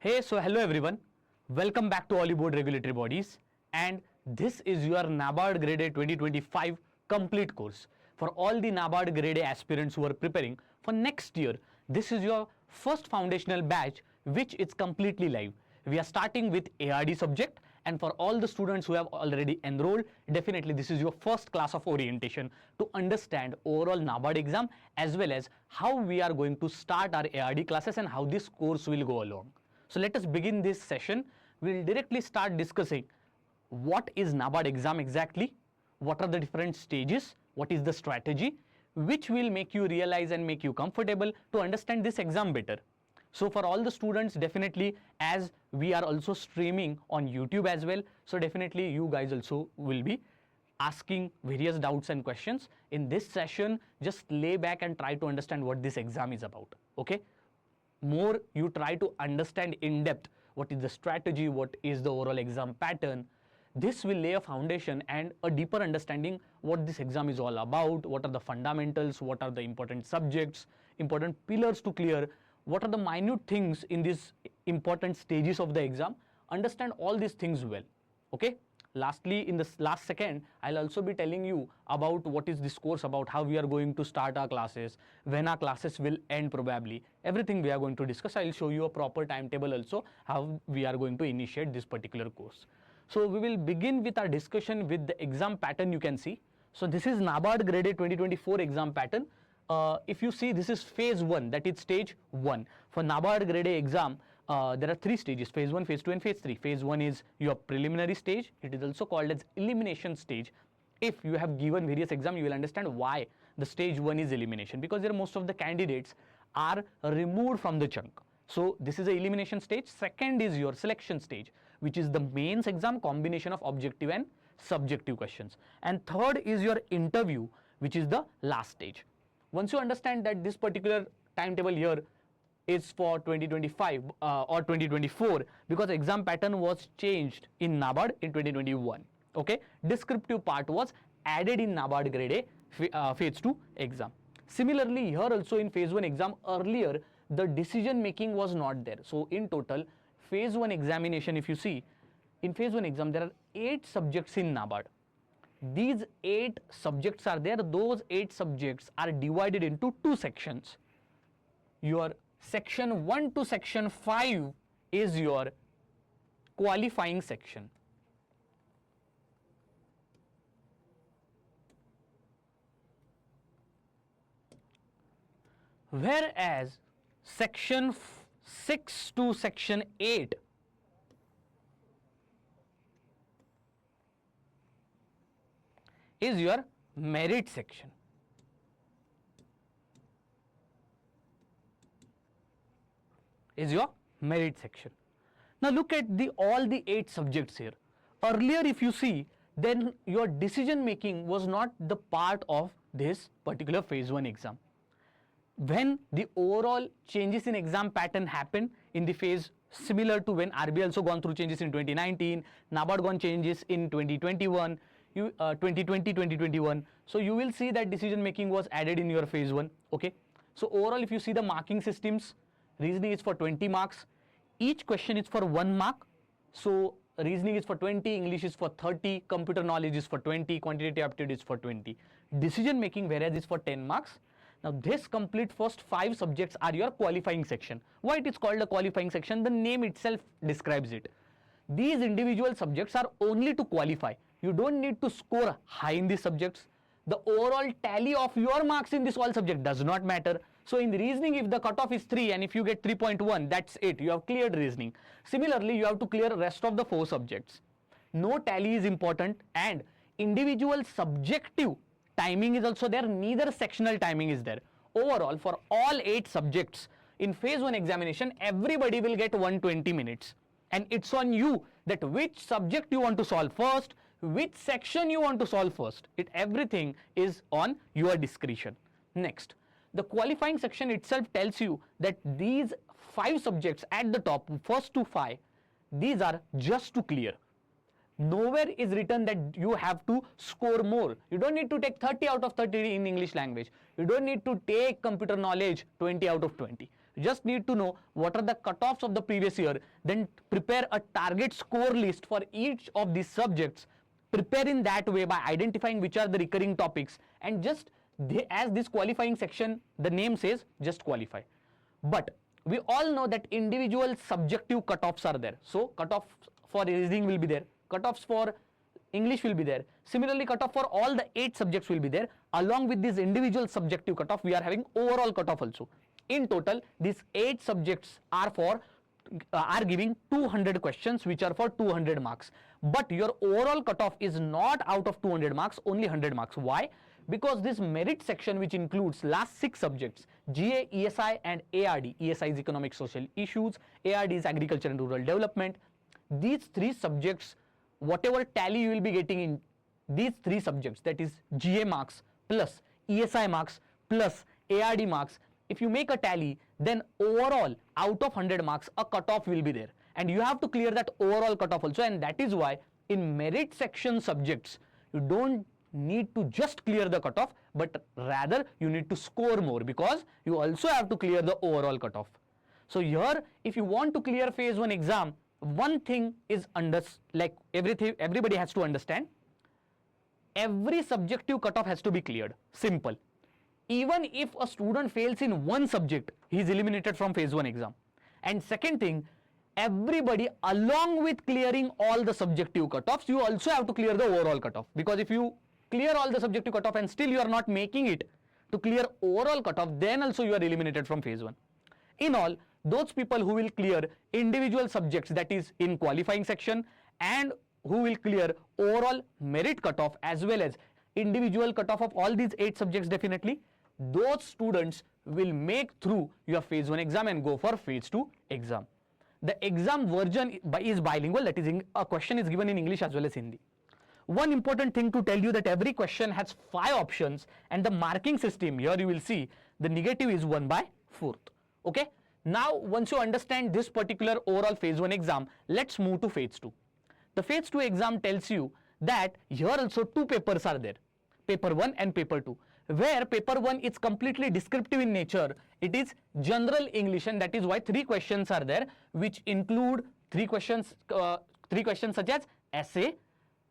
Hello everyone. Welcome back to Oliveboard Regulatory Bodies, and this is your NABARD Grade A 2025 complete course. For all the NABARD Grade A aspirants who are preparing for next year, this is your first foundational batch which is completely live. We are starting with ARD subject, and for all the students who have already enrolled, definitely this is your first class of orientation to understand overall NABARD exam as well as how we are going to start our ARD classes and how this course will go along. So let us begin this session. We'll directly start discussing what is NABARD exam exactly, what are the different stages, what is the strategy, which will make you realize and make you comfortable to understand this exam better. So for all the students, definitely, as we are also streaming on YouTube as well, so definitely you guys also will be asking various doubts and questions. In this session, just lay back and try to understand what this exam is about, okay? More you try to understand in depth what is the strategy, what is the overall exam pattern. This will lay a foundation and a deeper understanding what this exam is all about, what are the fundamentals, what are the important subjects, important pillars to clear, what are the minute things in these important stages of the exam. Understand all these things well, okay? Lastly, in this last second, I'll also be telling you about what is this course about, how we are going to start our classes, when our classes will end probably. Everything we are going to discuss. I'll show you a proper timetable also, how we are going to initiate this particular course. So we will begin with our discussion with the exam pattern you can see. So this is NABARD Grade A 2024 exam pattern. If you see, this is phase 1, that is stage 1. For NABARD Grade A exam, there are 3 stages, phase 1, phase 2 and phase 3. Phase 1 is your preliminary stage. It is also called as elimination stage. If you have given various exams, you will understand why the stage 1 is elimination, because there most of the candidates are removed from the chunk. So this is the elimination stage. Second is your selection stage, which is the mains exam, combination of objective and subjective questions. And third is your interview, which is the last stage. Once you understand that this particular timetable here is for 2025 or 2024, because exam pattern was changed in NABARD in 2021, okay? Descriptive part was added in NABARD Grade A phase 2 exam. Similarly, here also in phase 1 exam, earlier the decision making was not there. So in total, phase 1 examination, if you see, in phase 1 exam there are 8 subjects in NABARD. These 8 subjects are there. Those 8 subjects are divided into 2 sections. Your section 1 to section 5 is your qualifying section. Whereas section 6 to section 8 is your merit section. Is your merit section. Now look at all the 8 subjects here. Earlier, if you see, then your decision making was not the part of this particular phase 1 exam. When the overall changes in exam pattern happened in the phase, similar to when RBI also gone through changes in 2019, NABARD gone changes in 2021, 2020, 2021. So you will see that decision making was added in your phase 1, okay? So overall, if you see the marking systems, reasoning is for 20 marks, each question is for 1 mark. So reasoning is for 20, English is for 30, computer knowledge is for 20, quantitative aptitude is for 20. Decision making, whereas, is for 10 marks. Now this complete first 5 subjects are your qualifying section. Why it is called a qualifying section? The name itself describes it. These individual subjects are only to qualify. You don't need to score high in these subjects. The overall tally of your marks in this all subject does not matter. So in the reasoning, if the cutoff is 3 and if you get 3.1, that's it. You have cleared reasoning. Similarly, you have to clear the rest of the 4 subjects. No tally is important, and individual subjective timing is also there. Neither sectional timing is there. Overall, for all 8 subjects in phase 1 examination, everybody will get 120 minutes. And it's on you that which subject you want to solve first, which section you want to solve first. Everything is on your discretion. Next, the qualifying section itself tells you that these 5 subjects at the top, first to 5, these are just to clear. Nowhere is written that you have to score more. You don't need to take 30 out of 30 in English language. You don't need to take computer knowledge 20 out of 20. just need to know what are the cutoffs of the previous year, then prepare a target score list for each of these subjects. Prepare in that way by identifying which are the recurring topics, and just as this qualifying section, the name says, just qualify. But we all know that individual subjective cutoffs are there. So cutoff for reasoning will be there, cutoffs for English will be there. Similarly, cutoff for all the 8 subjects will be there. Along with this individual subjective cutoff, we are having overall cutoff also. In total, these 8 subjects are giving 200 questions, which are for 200 marks. But your overall cutoff is not out of 200 marks, only 100 marks. Why? Because this merit section, which includes last 6 subjects, GA, ESI and ARD. ESI is economic social issues, ARD is agriculture and rural development. These 3 subjects, whatever tally you will be getting in these 3 subjects, that is GA marks plus ESI marks plus ARD marks, if you make a tally, then overall out of 100 marks a cutoff will be there, and you have to clear that overall cutoff also. And that is why in merit section subjects you don't need to just clear the cutoff, but rather you need to score more, because you also have to clear the overall cutoff. So here, if you want to clear phase 1 exam, one thing is everybody has to understand, every subjective cutoff has to be cleared. Simple. Even if a student fails in one subject, he is eliminated from phase 1 exam. And second thing, everybody, along with clearing all the subjective cutoffs, you also have to clear the overall cutoff, because if you clear all the subjective cutoff and still you are not making it to clear overall cutoff, then also you are eliminated from phase 1. In all, those people who will clear individual subjects, that is in qualifying section, and who will clear overall merit cutoff as well as individual cutoff of all these 8 subjects, definitely those students will make through your phase 1 exam and go for phase 2 exam. The exam version is bilingual, that is a question is given in English as well as Hindi. One important thing to tell you, that every question has 5 options, and the marking system here you will see the negative is 1/4. Okay. Now once you understand this particular overall phase 1 exam, let's move to phase 2. The phase 2 exam tells you that here also 2 papers are there, paper 1 and paper 2. Where paper 1 is completely descriptive in nature, it is general English, and that is why 3 questions are there, which include 3 questions such as essay,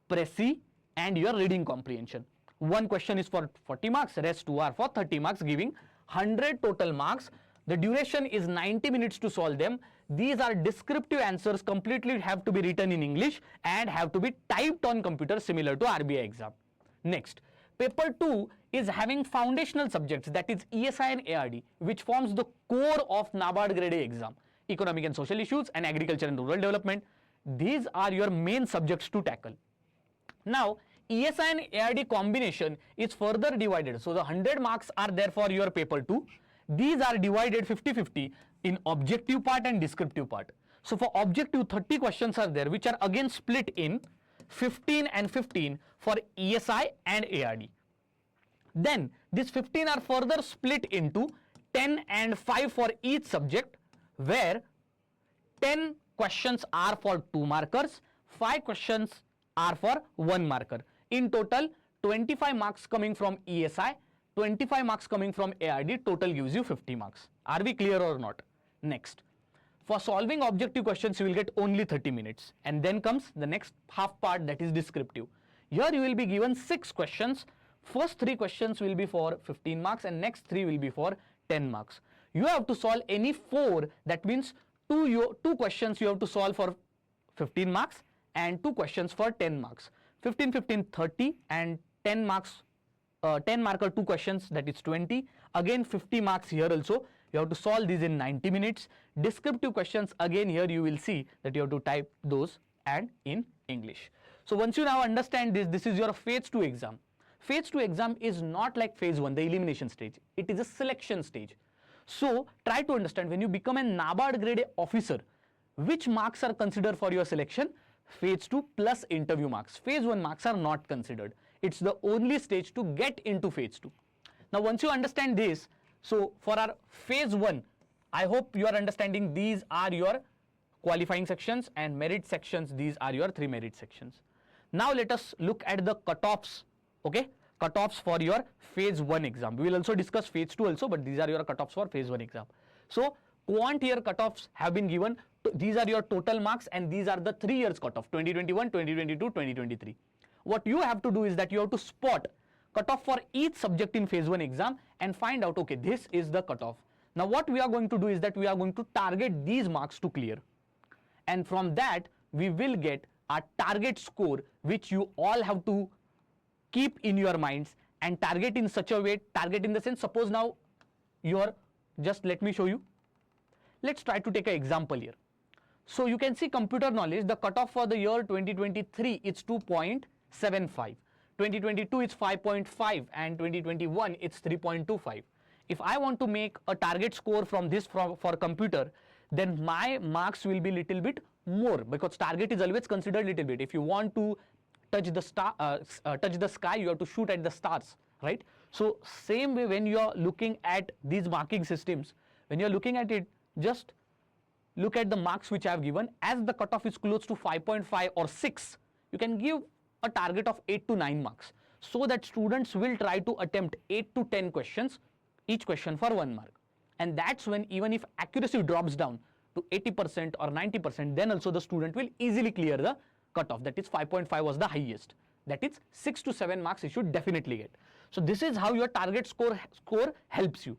précis and your reading comprehension. One question is for 40 marks, rest 2 are for 30 marks, giving 100 total marks. The duration is 90 minutes to solve them. These are descriptive answers, completely have to be written in English and have to be typed on computer, similar to RBI exam. Next, paper 2 is having foundational subjects, that is ESI and ARD, which forms the core of NABARD Grade A exam, economic and social issues and agriculture and rural development. These are your main subjects to tackle. Now, ESI and ARD combination is further divided. So the 100 marks are there for your paper 2. These are divided 50-50 in objective part and descriptive part. So for objective, 30 questions are there, which are again split in 15 and 15 for ESI and ARD. Then these 15 are further split into 10 and 5 for each subject, where 10 questions are for 2 markers, 5 questions are for 1 marker. In total, 25 marks coming from ESI, 25 marks coming from ARD, total gives you 50 marks. Are we clear or not? Next, for solving objective questions, you will get only 30 minutes. And then comes the next half part, that is descriptive. Here you will be given 6 questions. First 3 questions will be for 15 marks and next 3 will be for 10 marks. You have to solve any 4, that means 2 questions you have to solve for 15 marks and 2 questions for 10 marks. 15, 15, 30 and 10 marks, 10 marker 2 questions, that is 20. Again 50 marks here also. You have to solve these in 90 minutes. Descriptive questions, again here you will see that you have to type those and in English. So once you now understand this, this is your phase 2 exam. Phase 2 exam is not like phase 1, the elimination stage. It is a selection stage. So try to understand, when you become a NABARD Grade A officer, which marks are considered for your selection? Phase 2 plus interview marks. Phase 1 marks are not considered. It's the only stage to get into phase 2. Now once you understand this, so for our phase 1, I hope you are understanding these are your qualifying sections, and merit sections, these are your 3 merit sections. Now let us look at the cutoffs, okay? Cutoffs for your phase 1 exam. We will also discuss phase 2 also, but these are your cutoffs for phase 1 exam. So Quant year cutoffs have been given. These are your total marks and these are the 3 years cutoff, 2021, 2022, 2023. What you have to do is that you have to spot cutoff for each subject in phase 1 exam and find out, okay, this is the cutoff. Now what we are going to do is that we are going to target these marks to clear, and from that we will get a target score which you all have to keep in your minds and target in such a way, target in the sense, suppose now just let me show you. Let's try to take an example here. So you can see computer knowledge, the cutoff for the year 2023 is 2.75, 2022 is 5.5 and 2021 it's 3.25. If I want to make a target score from this for computer, then my marks will be little bit more, because target is always considered little bit. If you want to touch the sky, you have to shoot at the stars, right? So same way, when you are looking at these marking systems, when you are looking at it, just look at the marks which I have given. As the cutoff is close to 5.5 or 6, you can give a target of 8 to 9 marks, so that students will try to attempt 8 to 10 questions, each question for 1 mark. And that's when, even if accuracy drops down to 80% or 90%, then also the student will easily clear the cutoff. That is 5.5 was the highest. That is 6 to 7 marks you should definitely get. So this is how your target score helps you.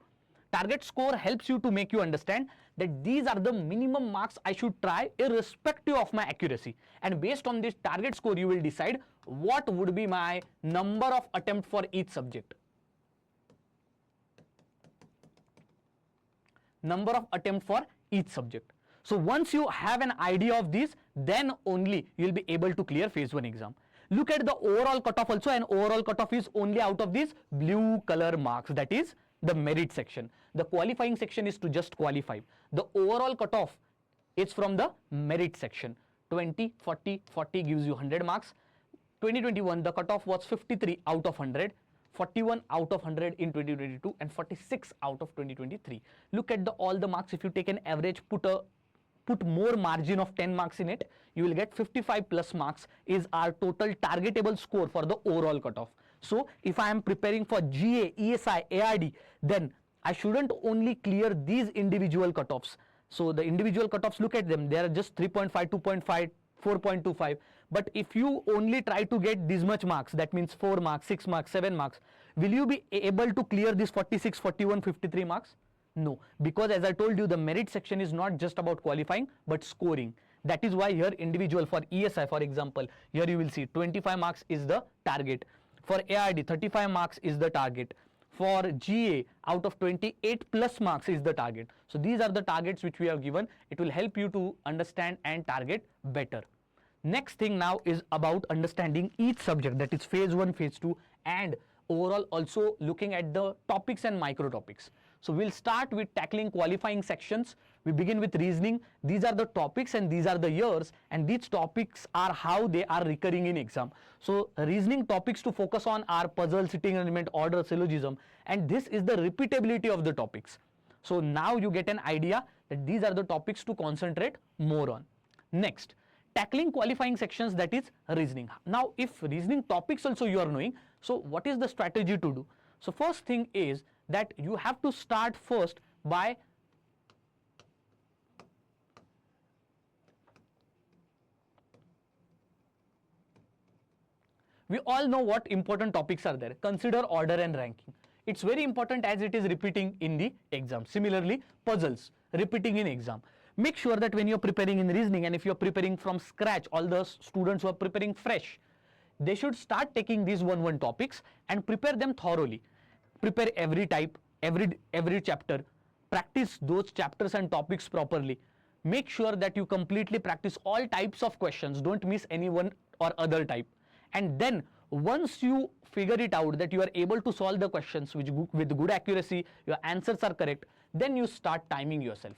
Target score helps you to make you understand that these are the minimum marks I should try irrespective of my accuracy. And based on this target score, you will decide what would be my number of attempt for each subject. Number of attempt for each subject. So once you have an idea of this, then only you will be able to clear phase 1 exam. Look at the overall cutoff also, and overall cutoff is only out of these blue color marks, that is the merit section. The qualifying section is to just qualify. The overall cutoff is from the merit section. 20, 40, 40 gives you 100 marks. 2021 the cutoff was 53 out of 100. 41 out of 100 in 2022 and 46 out of 2023. Look at all the marks. If you take an average, put more margin of 10 marks in it, you will get 55 plus marks is our total targetable score for the overall cutoff. So if I am preparing for GA, ESI, ARD, then I shouldn't only clear these individual cutoffs. So the individual cutoffs, look at them, they are just 3.5, 2.5, 4.25. But if you only try to get this much marks, that means 4 marks, 6 marks, 7 marks, will you be able to clear this 46, 41, 53 marks? No, because as I told you, the merit section is not just about qualifying but scoring. That is why here individual, for ESI for example, here you will see 25 marks is the target. For ARD 35 marks is the target. For GA, out of 28 plus marks is the target. So these are the targets which we have given. It will help you to understand and target better. Next thing now is about understanding each subject, that is phase 1, phase 2, and overall also looking at the topics and micro topics. So we'll start with tackling qualifying sections. We begin with reasoning. These are the topics and these are the years, and these topics are how they are recurring in exam. So reasoning topics to focus on are puzzle, sitting arrangement, order, syllogism, and this is the repeatability of the topics. So now you get an idea that these are the topics to concentrate more on. Next, tackling qualifying sections, that is reasoning. Now if reasoning topics also you are knowing, so what is the strategy to do? So first thing is that you have to start first by we all know what important topics are there. Consider order and ranking. It's very important as it is repeating in the exam. Similarly, puzzles repeating in exam. Make sure that when you're preparing in reasoning, and if you're preparing from scratch, all the students who are preparing fresh, they should start taking these one topics and prepare them thoroughly. Prepare every type, every chapter, practice those chapters and topics properly. Make sure that you completely practice all types of questions, don't miss any one or other type. And then once you figure it out that you are able to solve the questions with good accuracy, your answers are correct, then you start timing yourself.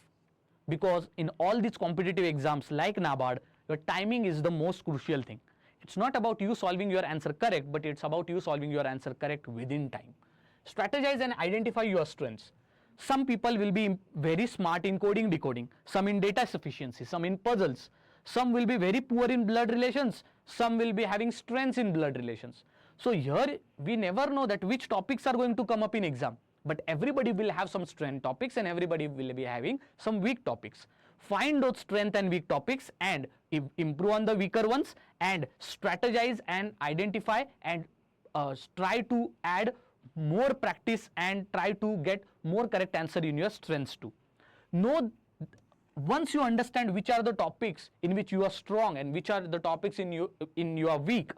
Because in all these competitive exams like NABARD, your timing is the most crucial thing. It's not about you solving your answer correct, but it's about you solving your answer correct within time. Strategize and identify your strengths. Some people will be very smart in coding, decoding, some in data sufficiency, some in puzzles, some will be very poor in blood relations, some will be having strengths in blood relations. So here we never know that which topics are going to come up in exam. but everybody will have some strength topics and everybody will be having some weak topics. Find those strength and weak topics and improve on the weaker ones, and strategize and identify and try to add more practice and try to get more correct answer in your strengths too. Know, once you understand which are the topics in which you are strong and which are the topics in you are weak,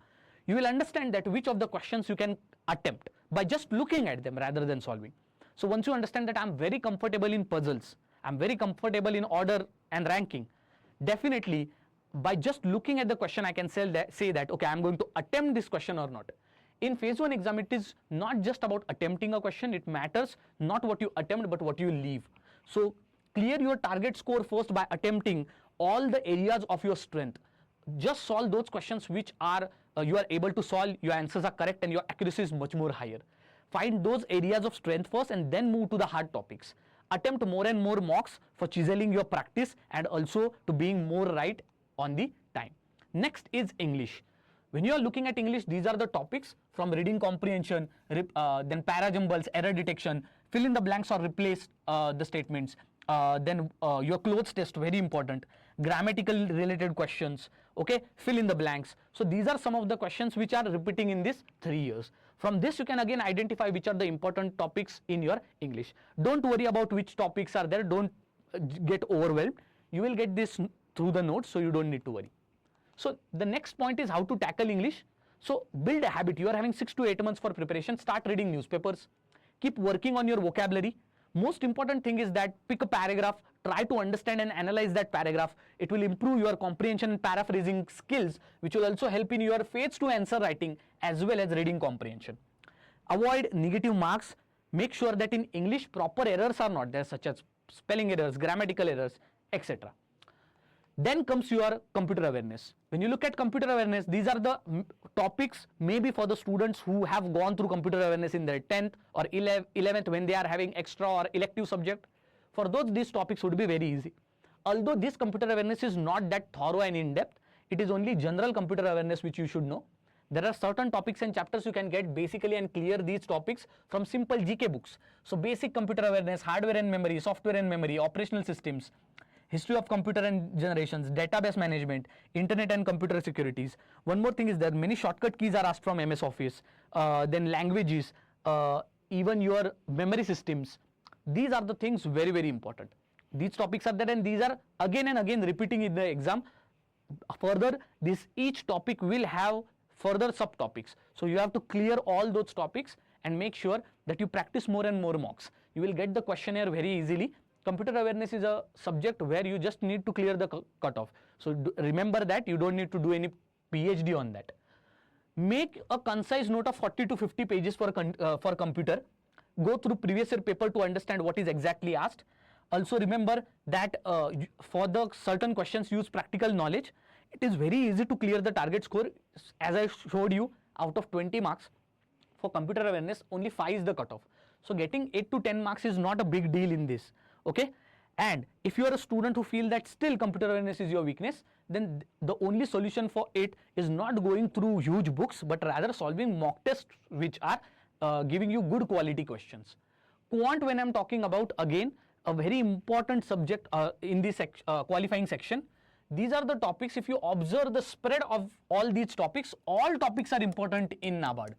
you will understand that which of the questions you can attempt by just looking at them rather than solving. So once you understand that I'm very comfortable in puzzles, I'm very comfortable in order and ranking, definitely by just looking at the question I can say that okay, I'm going to attempt this question or not. In phase 1 exam, it is not just about attempting a question. It matters not what you attempt but what you leave. So clear your target score first by attempting all the areas of your strength. Just solve those questions which are you are able to solve, your answers are correct and your accuracy is much more higher. Find those areas of strength first and then move to the hard topics. Attempt more and more mocks for chiseling your practice and also to being more right on the time. Next is English. When you are looking at English, these are the topics from reading comprehension, then para jumbles, error detection, fill in the blanks or replace the statements, then your clothes test, very important, grammatical related questions, okay, fill in the blanks. So these are some of the questions which are repeating in this 3 years. From this you can again identify which are the important topics in your English. Don't worry about which topics are there, don't get overwhelmed. You will get this through the notes, so you don't need to worry. So the next point is how to tackle English. So build a habit. You are having 6 to 8 months for preparation. Start reading newspapers. Keep working on your vocabulary. Most important thing is that pick a paragraph, try to understand and analyze that paragraph. It will improve your comprehension and paraphrasing skills, which will also help in your phase 2 answer writing as well as reading comprehension. Avoid negative marks. Make sure that in English proper errors are not there, such as spelling errors, grammatical errors, etc. Then comes your computer awareness. When you look at computer awareness, these are the topics maybe for the students who have gone through computer awareness in their 10th or 11th when they are having extra or elective subject. For those, these topics would be very easy. Although this computer awareness is not that thorough and in-depth, it is only general computer awareness which you should know. There are certain topics and chapters you can get basically and clear these topics from simple GK books. So basic computer awareness, hardware and memory, software and memory, operational systems, history of computer and generations, database management, internet and computer securities. One more thing is that many shortcut keys are asked from MS Office, then languages, even your memory systems. These are the things very, very important. These topics are there and these are again and again repeating in the exam. Further, each topic will have further subtopics. So you have to clear all those topics and make sure that you practice more and more mocks. You will get the questionnaire very easily. Computer awareness is a subject where you just need to clear the cutoff. So remember that you don't need to do any PhD on that. Make a concise note of 40 to 50 pages for computer. Go through previous year paper to understand what is exactly asked. Also remember that for the certain questions use practical knowledge. It is very easy to clear the target score. As I showed you, out of 20 marks for computer awareness, only 5 is the cutoff. So getting 8 to 10 marks is not a big deal in this. Okay, and if you are a student who feel that still computer awareness is your weakness, then the only solution for it is not going through huge books but rather solving mock tests which are giving you good quality questions. Quant, when I'm talking about, again a very important subject in this qualifying section. These are the topics. If you observe the spread of all these topics, all topics are important in NABARD.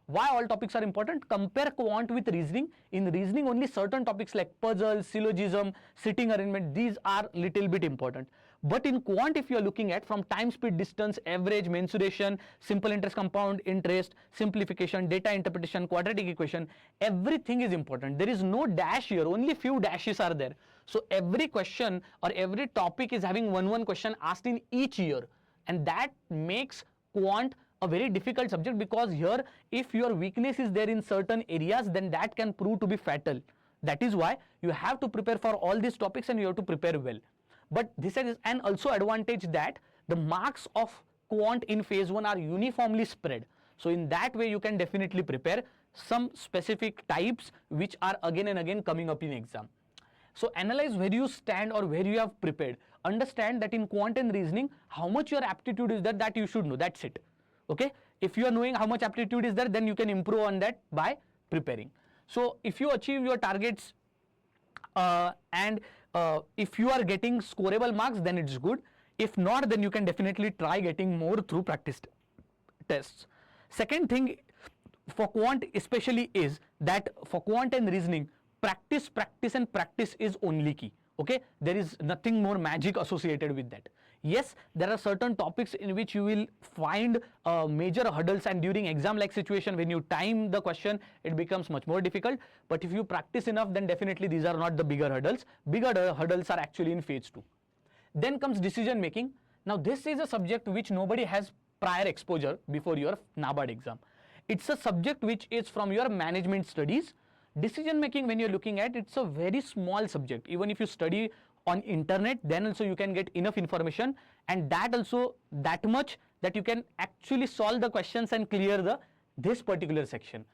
Why all topics are important? Compare quant with reasoning. In reasoning, only certain topics like puzzle, syllogism, sitting arrangement, these are little bit important. But in quant, if you are looking at from time, speed, distance, average, mensuration, simple interest, compound interest, simplification, data interpretation, quadratic equation, everything is important. There is no dash here, only few dashes are there. So every question or every topic is having one question asked in each year, and that makes quant a very difficult subject, because here if your weakness is there in certain areas, then that can prove to be fatal. That is why you have to prepare for all these topics and you have to prepare well. But this is an also advantage that the marks of quant in phase 1 are uniformly spread. So in that way you can definitely prepare some specific types which are again and again coming up in exam. So analyze where you stand or where you have prepared. Understand that in quant and reasoning, how much your aptitude is there, that you should know. That's it. Okay, if you are knowing how much aptitude is there, then you can improve on that by preparing. So if you achieve your targets and if you are getting scoreable marks, then it's good. If not, then you can definitely try getting more through practice tests. Second thing for quant especially is that for quant and reasoning, practice and practice is only key. Okay, there is nothing more magic associated with that. Yes, there are certain topics in which you will find major hurdles, and during exam like situation when you time the question, it becomes much more difficult. But if you practice enough, then definitely these are not the bigger hurdles. Bigger hurdles are actually in phase 2. Then comes decision making. Now this is a subject which nobody has prior exposure before your NABARD exam. It's a subject which is from your management studies. Decision making, when you're looking at, it's a very small subject. Even if you study on internet, then also you can get enough information, and that also that much that you can actually solve the questions and clear this particular section.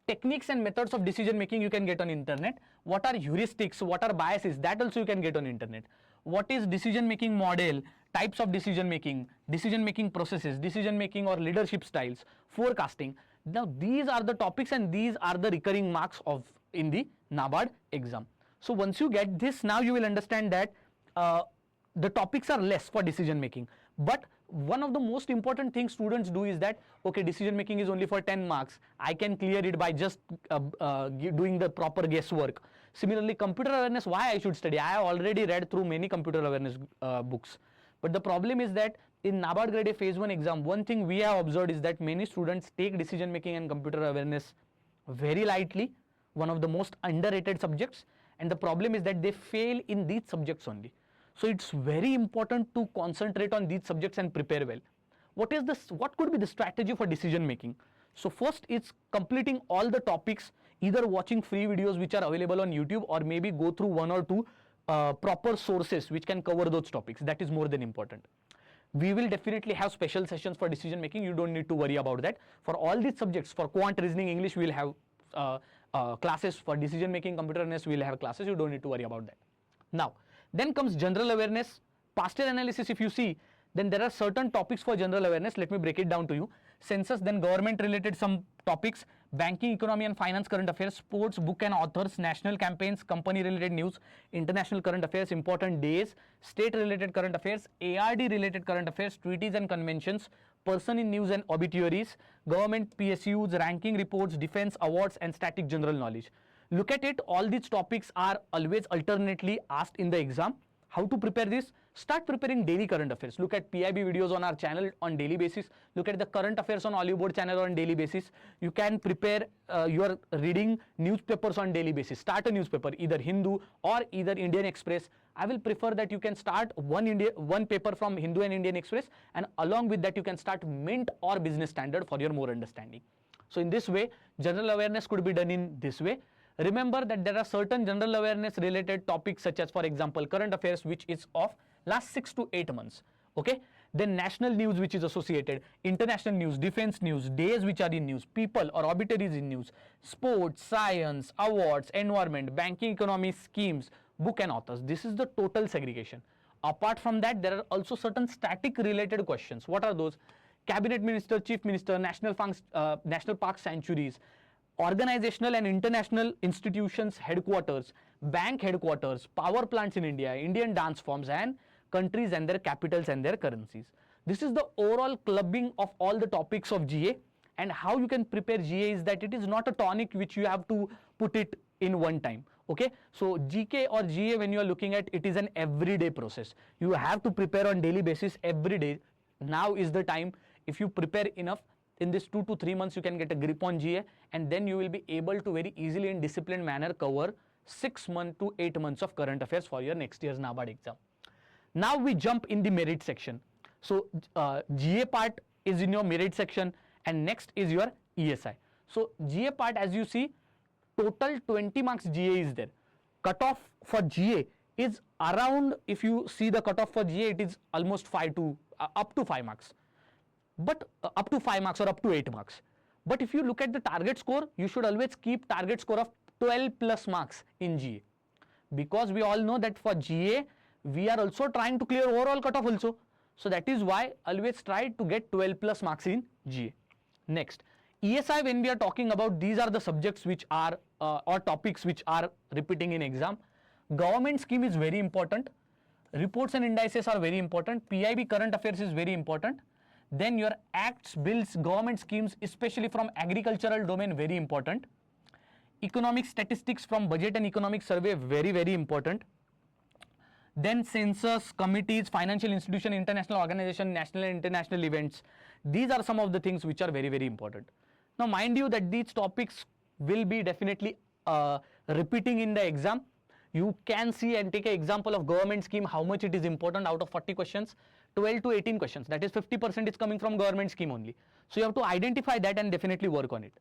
Techniques and methods of decision making you can get on internet. What are heuristics, what are biases, that also you can get on internet. What is decision making model, types of decision making processes, decision making or leadership styles, forecasting. Now these are the topics and these are the recurring marks of in the NABARD exam. So once you get this, now you will understand that the topics are less for decision making. But one of the most important things students do is that, okay, decision making is only for 10 marks. I can clear it by just doing the proper guesswork. Similarly, computer awareness, why I should study? I have already read through many computer awareness books. But the problem is that in NABARD Grade A Phase 1 exam, one thing we have observed is that many students take decision making and computer awareness very lightly, one of the most underrated subjects, and the problem is that they fail in these subjects only. So it's very important to concentrate on these subjects and prepare well. What could be the strategy for decision making? So first is completing all the topics, either watching free videos which are available on YouTube, or maybe go through one or two proper sources which can cover those topics. That is more than important. We will definitely have special sessions for decision making. You don't need to worry about that. For all these subjects, for quant, reasoning, English, we will have classes. For decision making, computer awareness, we will have classes. You don't need to worry about that. Now, then comes general awareness. Past year analysis, if you see, then there are certain topics for general awareness. Let me break it down to you. Census, then government related some topics, banking, economy and finance, current affairs, sports, book and authors, national campaigns, company related news, international current affairs, important days, state related current affairs, ARD related current affairs, treaties and conventions, person in news and obituaries, government PSUs, ranking reports, defense awards and static general knowledge. Look at it, all these topics are always alternately asked in the exam. How to prepare this? Start preparing daily current affairs. Look at PIB videos on our channel on daily basis. Look at the current affairs on Oliveboard channel on daily basis. You can prepare your reading newspapers on daily basis. Start a newspaper, either Hindu or either Indian Express. I will prefer that you can start one paper from Hindu and Indian Express, and along with that you can start Mint or Business Standard for your more understanding. So in this way, general awareness could be done in this way. Remember that there are certain general awareness related topics such as, for example, current affairs, which is of last 6 to 8 months. Okay. Then national news which is associated, international news, defense news, days which are in news, people or obituaries in news, sports, science, awards, environment, banking, economy, schemes, book and authors. This is the total segregation. Apart from that, there are also certain static related questions. What are those? Cabinet minister, chief minister, national park sanctuaries, organizational and international institutions headquarters, bank headquarters, power plants in India, Indian dance forms, and countries and their capitals and their currencies. This is the overall clubbing of all the topics of GA. And how you can prepare GA is that it is not a tonic which you have to put it in one time. Okay, so GK or GA, when you are looking at it, is an everyday process. You have to prepare on daily basis every day. Now is the time. If you prepare enough, in this 2 to 3 months you can get a grip on GA, and then you will be able to very easily in disciplined manner cover 6 months to 8 months of current affairs for your next year's NABARD exam. Now we jump in the merit section. So GA part is in your merit section, and next is your ESI. So GA part, as you see, total 20 marks GA is there. Cutoff for GA is around, if you see the cutoff for GA, it is almost up to 5 marks. But up to 5 marks or up to 8 marks. But if you look at the target score, you should always keep target score of 12 plus marks in GA. Because we all know that for GA, we are also trying to clear overall cutoff also. So that is why always try to get 12 plus marks in GA. Next, ESI, when we are talking about, these are the subjects which are or topics which are repeating in exam. Government scheme is very important. Reports and indices are very important. PIB current affairs is very important. Then your acts, bills, government schemes, especially from agricultural domain, very important. Economic statistics from budget and economic survey, very, very important. Then census, committees, financial institution, international organization, national and international events. These are some of the things which are very, very important. Now, mind you that these topics will be definitely repeating in the exam. You can see and take an example of government scheme, how much it is important. Out of 40 questions, 12 to 18 questions, that is 50% is coming from government scheme only. So you have to identify that and definitely work on it.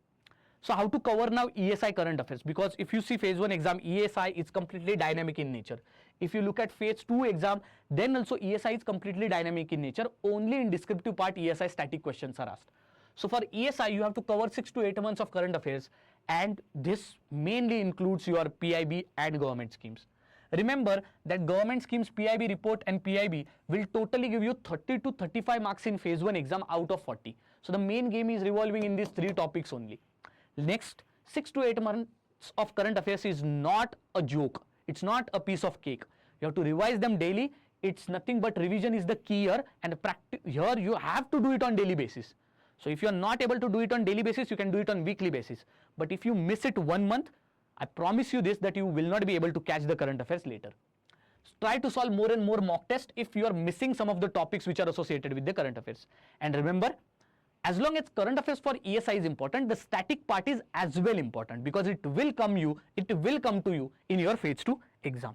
So how to cover now ESI current affairs, because if you see phase 1 exam, ESI is completely dynamic in nature. If you look at phase 2 exam, then also ESI is completely dynamic in nature. Only in descriptive part ESI static questions are asked. So for ESI you have to cover 6 to 8 months of current affairs, and this mainly includes your PIB and government schemes. Remember that government schemes, PIB report and PIB will totally give you 30 to 35 marks in phase 1 exam out of 40. So the main game is revolving in these 3 topics only. Next 6 to 8 months of current affairs is not a joke. It's not a piece of cake. You have to revise them daily. It's nothing but revision is the key here, and here you have to do it on daily basis. So if you are not able to do it on daily basis, you can do it on weekly basis. But if you miss it 1 month, I promise you this, that you will not be able to catch the current affairs later. Try to solve more and more mock tests if you are missing some of the topics which are associated with the current affairs. And remember, as long as current affairs for ESI is important, the static part is as well important, because it will come to you in your phase 2 exam.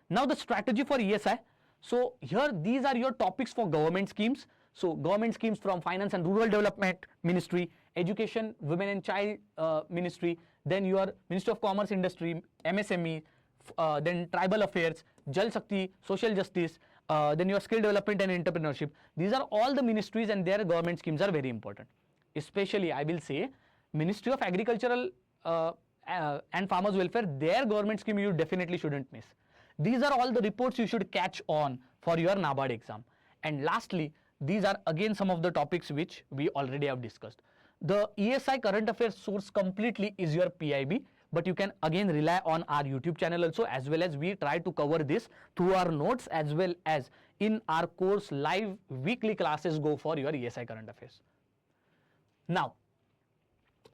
Now the strategy for ESI. So here these are your topics for government schemes. So government schemes from Finance and Rural Development Ministry, Education, Women and Child Ministry, then your Ministry of Commerce, Industry, MSME, then Tribal Affairs, Jal Shakti, Social Justice, then your Skill Development and Entrepreneurship. These are all the ministries, and their government schemes are very important. Especially I will say Ministry of Agricultural and Farmers Welfare, their government scheme you definitely shouldn't miss. These are all the reports you should catch on for your NABARD exam. And lastly, these are again some of the topics which we already have discussed. The ESI current affairs source completely is your PIB, but you can again rely on our YouTube channel also, as well as we try to cover this through our notes, as well as in our course live weekly classes go for your ESI current affairs. Now,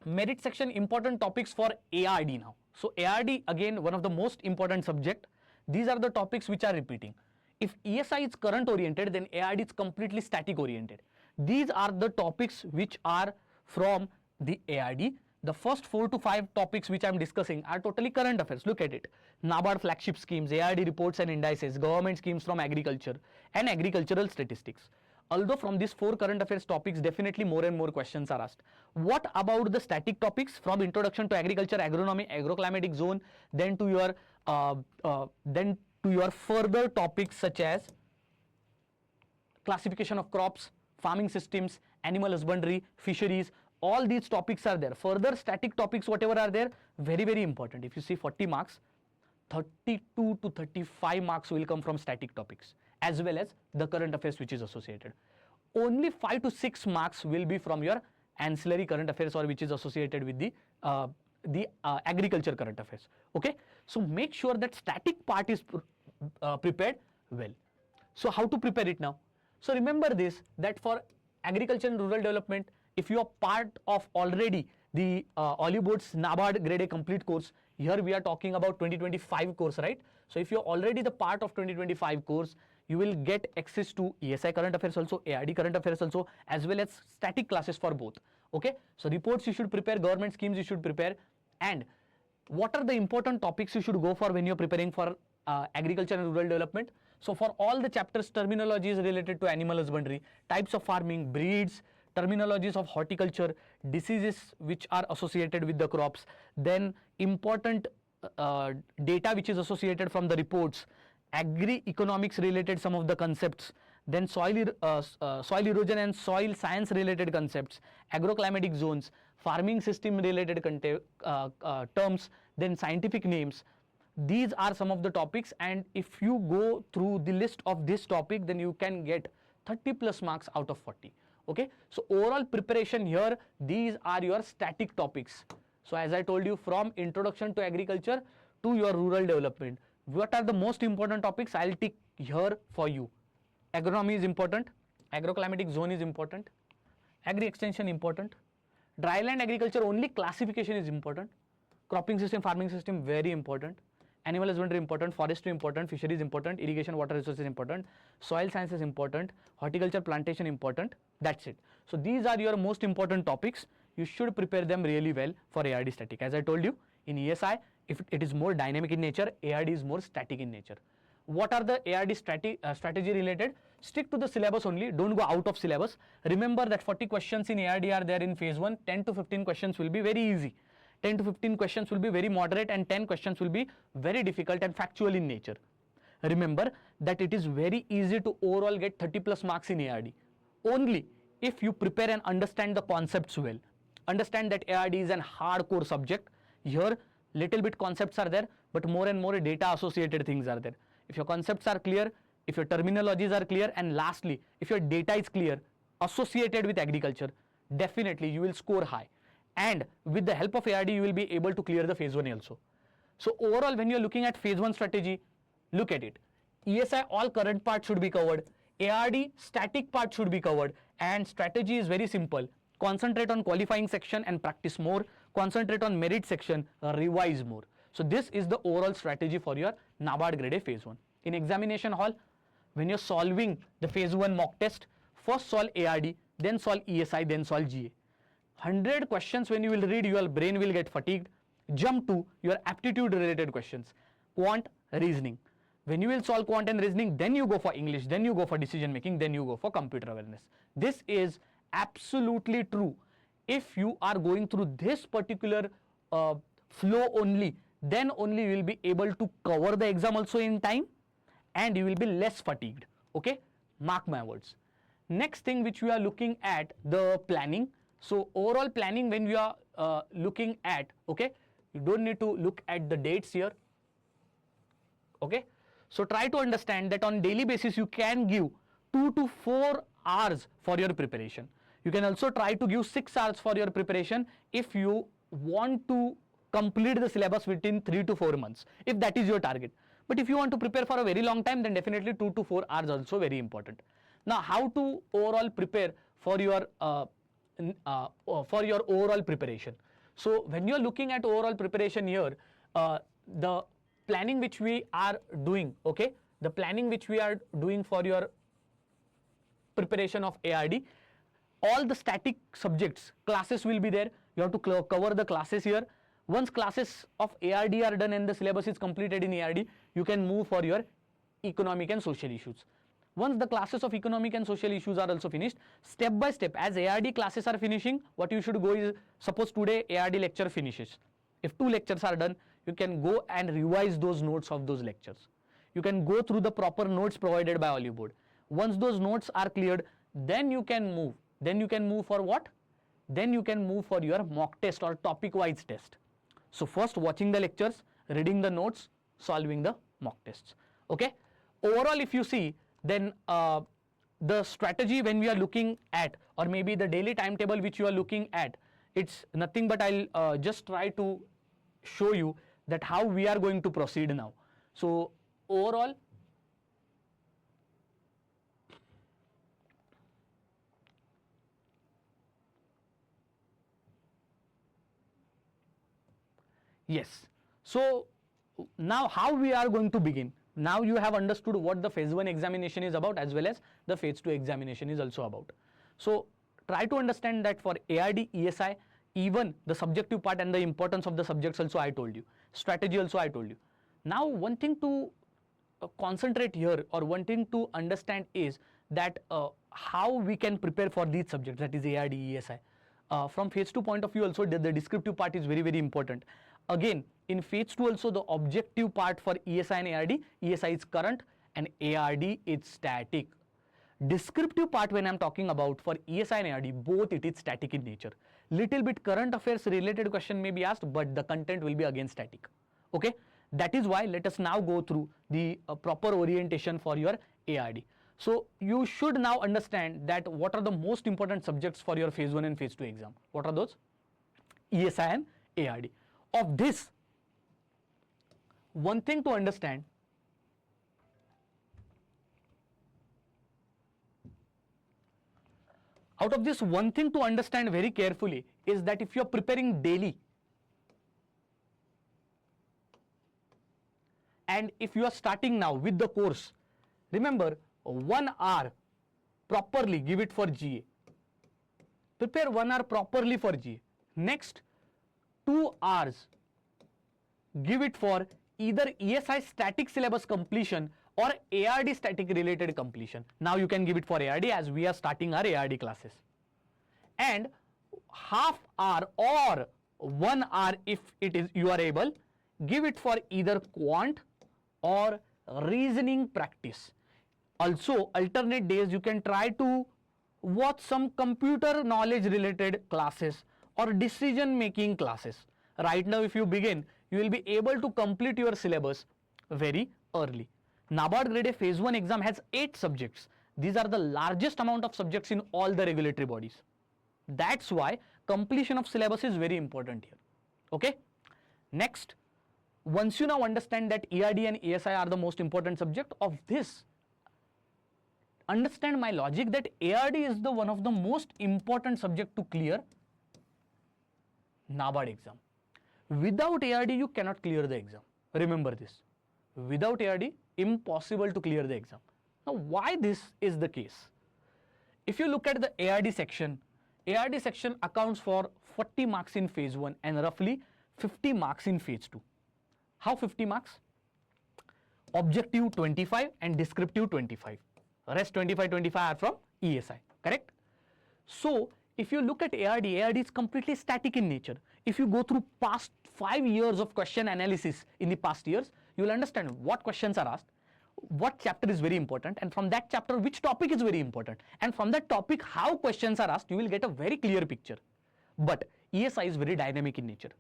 merit section important topics for ARD now. So ARD again one of the most important subject. These are the topics which are repeating. If ESI is current oriented, then ARD is completely static oriented. These are the topics which are from the ARD. The first 4 to 5 topics which I am discussing are totally current affairs. Look at it. NABARD flagship schemes, ARD reports and indices, government schemes from agriculture, and agricultural statistics. Although from these 4 current affairs topics, definitely more and more questions are asked. What about the static topics from introduction to agriculture, agronomy, agroclimatic zone, then to your further topics such as classification of crops, farming systems, animal husbandry, fisheries. All these topics are there. Further static topics whatever are there, very, very important. If you see 40 marks, 32 to 35 marks will come from static topics, as well as the current affairs which is associated. Only 5 to 6 marks will be from your ancillary current affairs, or which is associated with the agriculture current affairs. Okay, so make sure that static part is prepared well. So how to prepare it now? So remember this, that for agriculture and rural development, if you are part of already the Oliveboard's NABARD Grade A complete course, here we are talking about 2025 course, right? So if you are already the part of 2025 course, you will get access to ESI current affairs also, ARD current affairs also, as well as static classes for both. Okay, so reports you should prepare, government schemes you should prepare, and what are the important topics you should go for when you are preparing for agriculture and rural development. So for all the chapters, terminologies related to animal husbandry, types of farming, breeds, terminologies of horticulture, diseases which are associated with the crops, then important data which is associated from the reports, agri-economics related some of the concepts, then soil erosion and soil science related concepts, agroclimatic zones, farming system related terms, then scientific names. These are some of the topics, and if you go through the list of this topic, then you can get 30 plus marks out of 40. Okay, so overall preparation here, these are your static topics. So as I told you, from introduction to agriculture to your rural development, what are the most important topics? I'll tick here for you. Agronomy is important, agroclimatic zone is important, agri extension important, dryland agriculture only classification is important, cropping system, farming system very important, animal husbandry important, forestry important, fisheries important, irrigation water resources important, soil sciences important, horticulture plantation important. That's it. So these are your most important topics. You should prepare them really well for ARD static. As I told you, in ESI, if it is more dynamic in nature, ARD is more static in nature. What are the ARD strategy related? Stick to the syllabus only, don't go out of syllabus. Remember that 40 questions in ARD are there in phase 1, 10 to 15 questions will be very easy. 10 to 15 questions will be very moderate and 10 questions will be very difficult and factual in nature. Remember that it is very easy to overall get 30 plus marks in ARD. Only if you prepare and understand the concepts well. Understand that ARD is an hardcore subject. Here little bit concepts are there, but more and more data associated things are there. If your concepts are clear, if your terminologies are clear, and lastly, if your data is clear associated with agriculture, definitely you will score high. And with the help of ARD, you will be able to clear the phase 1 also. So overall, when you are looking at phase 1 strategy, look at it. ESI, all current part should be covered. ARD, static part should be covered. And strategy is very simple. Concentrate on qualifying section and practice more. Concentrate on merit section, revise more. So this is the overall strategy for your NABARD Grade A phase 1. In examination hall, when you're solving the phase 1 mock test, first solve ARD, then solve ESI, then solve GA. 100 questions when you will read, your brain will get fatigued. Jump to your aptitude related questions, quant, reasoning. When you will solve quant and reasoning, then you go for English, then you go for decision making, then you go for computer awareness. This is absolutely true. If you are going through this particular flow only, then only you will be able to cover the exam also in time and you will be less fatigued. Okay, mark my words. Next thing which we are looking at, the planning. So overall planning, when we are looking at, okay, you don't need to look at the dates here. Okay, so try to understand that on daily basis you can give 2 to 4 hours for your preparation. You can also try to give 6 hours for your preparation if you want to complete the syllabus within 3 to 4 months, if that is your target. But if you want to prepare for a very long time, then definitely 2 to 4 hours also very important. Now, how to overall prepare for your overall preparation? So when you are looking at overall preparation here, the planning which we are doing, okay, the planning which we are doing for your preparation of ARD, all the static subjects, classes will be there. You have to cover the classes here. Once classes of ARD are done and the syllabus is completed in ARD, you can move for your economic and social issues. Once the classes of economic and social issues are also finished, step by step, as ARD classes are finishing, what you should go is, suppose today ARD lecture finishes. If 2 lectures are done, you can go and revise those notes of those lectures. You can go through the proper notes provided by Oliveboard. Once those notes are cleared, then you can move. Then you can move for what? Then you can move for your mock test or topic wise test. So first watching the lectures, reading the notes, solving the mock tests. Okay. Overall, if you see, then the strategy when we are looking at, or maybe the daily timetable which you are looking at, it's nothing but I'll just try to show you that how we are going to proceed now. So overall, yes. So now how we are going to begin? Now you have understood what the phase 1 examination is about, as well as the phase 2 examination is also about. So try to understand that for ARD, ESI, even the subjective part and the importance of the subjects also I told you. Strategy also I told you. Now one thing to concentrate here, or one thing to understand is that how we can prepare for these subjects, that is ARD, ESI. From phase 2 point of view also, the descriptive part is very, very important. Again, in phase 2 also, the objective part for ESI and ARD, ESI is current and ARD is static. Descriptive part when I am talking about for ESI and ARD, both it is static in nature. Little bit current affairs related question may be asked, but the content will be again static. Okay, that is why let us now go through the proper orientation for your ARD. So you should now understand that what are the most important subjects for your phase 1 and phase 2 exam. What are those? ESI and ARD. Of this, one thing to understand, out of this, one thing to understand very carefully is that if you're preparing daily, and if you are starting now with the course, remember 1 hour properly give it for GA. Prepare 1 hour properly for GA. Next 2 hours give it for either ESI static syllabus completion or ARD static related completion. Now you can give it for ARD as we are starting our ARD classes. And half hour or 1 hour, if it is you are able, give it for either quant or reasoning practice. Also, alternate days you can try to watch some computer knowledge related classes or decision making classes. Right now, if you begin, you will be able to complete your syllabus very early. NABARD Grade A Phase 1 exam has 8 subjects. These are the largest amount of subjects in all the regulatory bodies. That's why completion of syllabus is very important here. Okay. Next, once you now understand that ERD and ESI are the most important subject of this, understand my logic that ARD is the one of the most important subject to clear NABARD exam. Without ARD, you cannot clear the exam. Remember this. Without ARD, impossible to clear the exam. Now, why this is the case? If you look at the ARD section accounts for 40 marks in phase 1 and roughly 50 marks in phase 2. How 50 marks? Objective 25 and descriptive 25. Rest 25 are from ESI, correct? So, if you look at ARD is completely static in nature. If you go through past 5 years of question analysis in the past years, you will understand what questions are asked, what chapter is very important, and from that chapter which topic is very important, and from that topic how questions are asked. You will get a very clear picture. But ESI is very dynamic in nature.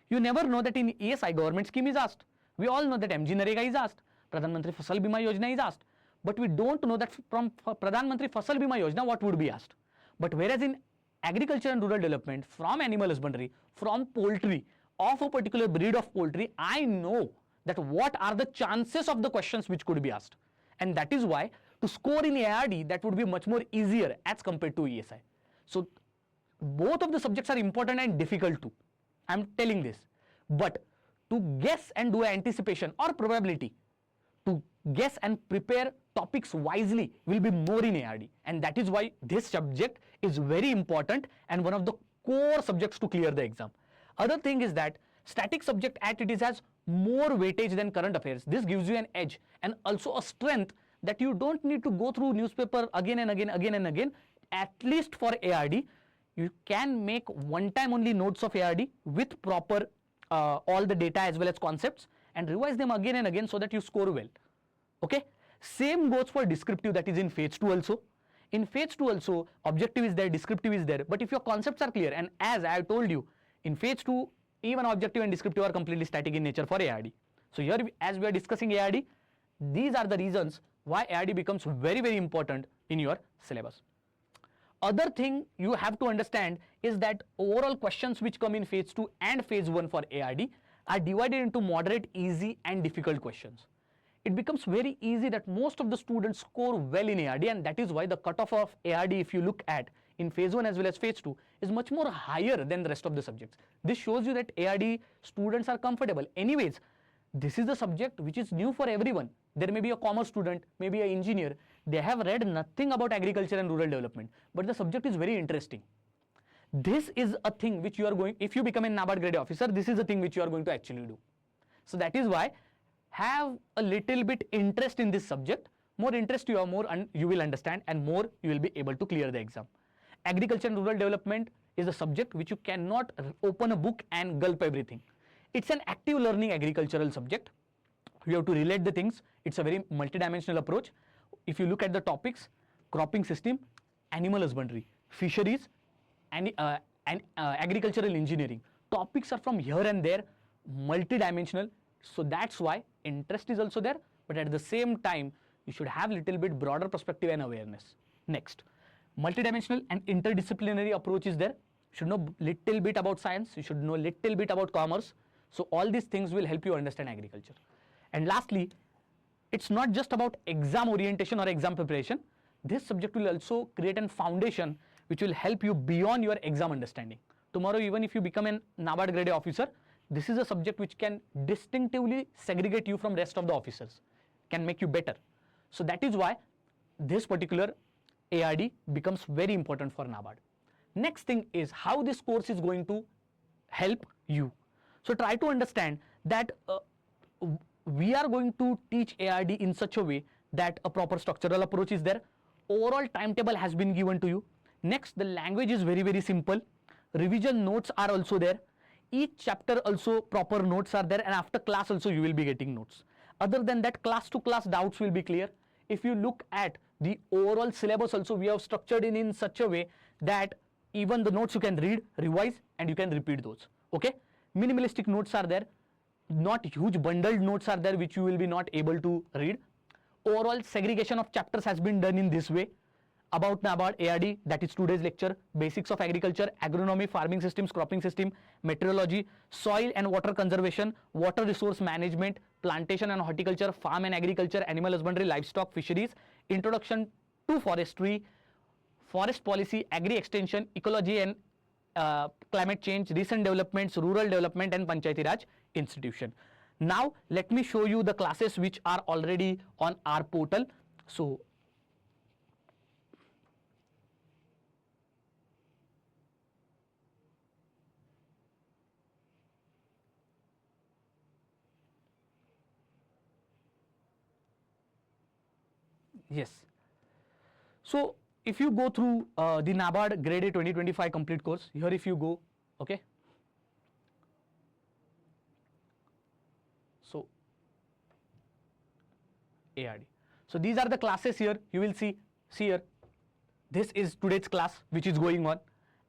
You never know that in ESI government scheme is asked. We all know that MG Narega is asked, Pradhan Mantri Fasal Bima Yojana is asked, but we don't know that from Pradhan Mantri Fasal Bima Yojana what would be asked. But whereas in agriculture and rural development, from animal husbandry, from poultry, of a particular breed of poultry, I know that what are the chances of the questions which could be asked. And that is why to score in ARD, that would be much more easier as compared to ESI. So both of the subjects are important and difficult too. I am telling this. But to guess and do anticipation or probability, to guess and prepare topics wisely will be more in ARD. And that is why this subject is very important and one of the core subjects to clear the exam. Other thing is that static subject at it is has more weightage than current affairs. This gives you an edge and also a strength that you don't need to go through newspaper again and again. At least for ARD, you can make one time only notes of ARD with proper all the data as well as concepts and revise them again and again so that you score well. Okay. Same goes for descriptive, that is in phase 2 also. In phase 2 also, objective is there, descriptive is there. But if your concepts are clear, and as I have told you, in phase 2, even objective and descriptive are completely static in nature for ARD. So here, as we are discussing ARD, these are the reasons why ARD becomes very, very important in your syllabus. Other thing you have to understand is that overall questions which come in phase 2 and phase 1 for ARD are divided into moderate, easy and difficult questions. It becomes very easy that most of the students score well in ARD, and that is why the cutoff of ARD, if you look at in phase 1 as well as phase 2, is much more higher than the rest of the subjects. This shows you that ARD students are comfortable. Anyways, this is the subject which is new for everyone. There may be a commerce student, maybe an engineer. They have read nothing about agriculture and rural development, but the subject is very interesting. This is a thing which you are going, if you become a NABARD grade A officer, this is a thing which you are going to actually do. So that is why have a little bit interest in this subject. More interest you have, more you will understand and more you will be able to clear the exam. Agriculture and rural development is a subject which you cannot open a book and gulp everything. It's an active learning agricultural subject. You have to relate the things. It's a very multidimensional approach. If you look at the topics, cropping system, animal husbandry, fisheries, and agricultural engineering. Topics are from here and there, multidimensional. So that's why interest is also there, but at the same time, you should have little bit broader perspective and awareness. Next, multidimensional and interdisciplinary approach is there. you should know little bit about science, you should know little bit about commerce. So all these things will help you understand agriculture. And lastly, it's not just about exam orientation or exam preparation. This subject will also create a foundation which will help you beyond your exam understanding. Tomorrow, even if you become an NABARD Grade A officer, this is a subject which can distinctively segregate you from rest of the officers, can make you better. So that is why this particular ARD becomes very important for NABARD. Next thing is how this course is going to help you. So try to understand that we are going to teach ARD in such a way that a proper structural approach is there. Overall timetable has been given to you. Next, the language is very, very simple. Revision notes are also there. Each chapter also proper notes are there, and after class also you will be getting notes. Other than that, class to class doubts will be clear. If you look at the overall syllabus also, we have structured in such a way that even the notes you can read, revise, and you can repeat those. Okay? Minimalistic notes are there. Not huge bundled notes are there which you will be not able to read. Overall segregation of chapters has been done in this way. About NABARD ARD, that is today's lecture, basics of agriculture, agronomy, farming systems, cropping system, meteorology, soil and water conservation, water resource management, plantation and horticulture, farm and agriculture, animal husbandry, livestock, fisheries, introduction to forestry, forest policy, agri extension, ecology and climate change, recent developments, rural development and Panchayati Raj institution. Now let me show you the classes which are already on our portal. So yes. So if you go through the NABARD Grade A 2025 complete course, here if you go, okay. So ARD. So these are the classes here. You will see here. This is today's class which is going on,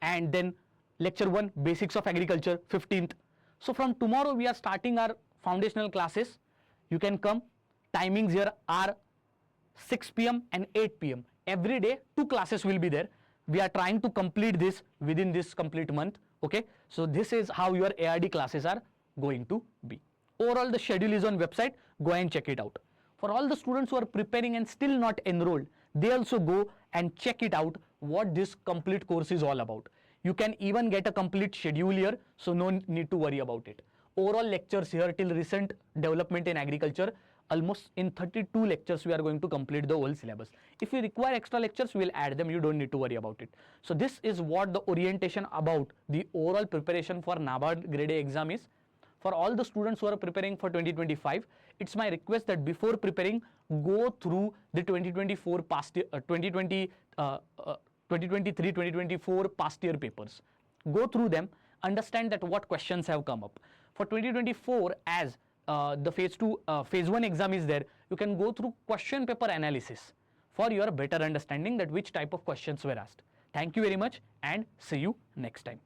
and then lecture 1 basics of agriculture 15th. So from tomorrow we are starting our foundational classes. You can come. Timings here are 6 p.m. and 8 p.m. Every day 2 classes will be there. We are trying to complete this within this complete month. Okay. So this is how your ARD classes are going to be. Overall the schedule is on website. Go and check it out. For all the students who are preparing and still not enrolled, they also go and check it out what this complete course is all about. You can even get a complete schedule here, so no need to worry about it. Overall lectures here till recent development in agriculture, almost in 32 lectures we are going to complete the whole syllabus. If you require extra lectures, we will add them. You don't need to worry about it. So this is what the orientation about the overall preparation for NABARD Grade A exam is. For all the students who are preparing for 2025, it's my request that before preparing, go through the 2024 past year, 2023, 2024 past year papers. Go through them, understand that what questions have come up. For 2024, as the phase 1 exam is there, you can go through question paper analysis for your better understanding that which type of questions were asked. Thank you very much and see you next time.